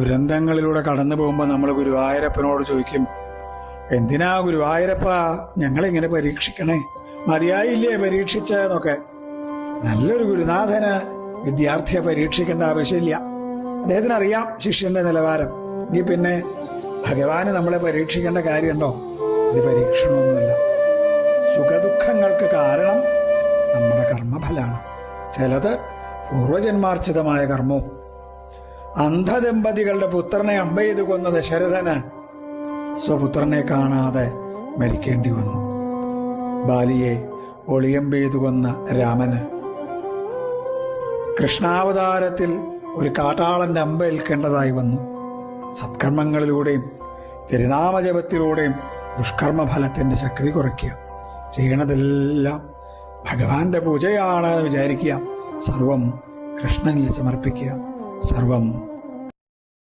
ദുരന്തങ്ങളിലൂടെ കടന്നു പോകുമ്പോൾ നമ്മൾ ഗുരുവായൂരപ്പനോട് ചോദിക്കും, എന്തിനാ ഗുരുവായൂരപ്പ ഞങ്ങളിങ്ങനെ പരീക്ഷിക്കണേ, മതിയായില്ലേ പരീക്ഷിച്ചെന്നൊക്കെ. നല്ലൊരു ഗുരുനാഥന് വിദ്യാർത്ഥിയെ പരീക്ഷിക്കേണ്ട ആവശ്യമില്ല. അദ്ദേഹത്തിന് അറിയാം ശിഷ്യന്റെ നിലവാരം. ഇനി പിന്നെ ഭഗവാന് നമ്മളെ പരീക്ഷിക്കേണ്ട കാര്യമുണ്ടോ? ഇത് പരീക്ഷണമൊന്നുമില്ല. സുഖദുഃഖങ്ങൾക്ക് കാരണം നമ്മുടെ കർമ്മഫലാണ്. ചിലത് പൂർവജന്മാർജിതമായ കർമ്മവും. അന്ധദമ്പതികളുടെ പുത്രനെ അമ്പെയ്ത് കൊന്ന ദശരഥന് സ്വപുത്രനെ കാണാതെ മരിക്കേണ്ടി വന്നു. ബാലിയെ ഒളിയമ്പെയ്തു കൊന്ന രാമന് കൃഷ്ണാവതാരത്തിൽ ഒരു കാട്ടാളന്റെ അമ്പേൽക്കേണ്ടതായി വന്നു. സത്കർമ്മങ്ങളിലൂടെയും തിരുനാമജപത്തിലൂടെയും ദുഷ്കർമ്മഫലത്തിന്റെ ശക്തി കുറയ്ക്കുക. ചെയ്യണതെല്ലാം ഭഗവാന്റെ പൂജയാണെന്ന് വിചാരിക്കുക. സർവം കൃഷ്ണനിൽ സമർപ്പിക്കുക. സർവം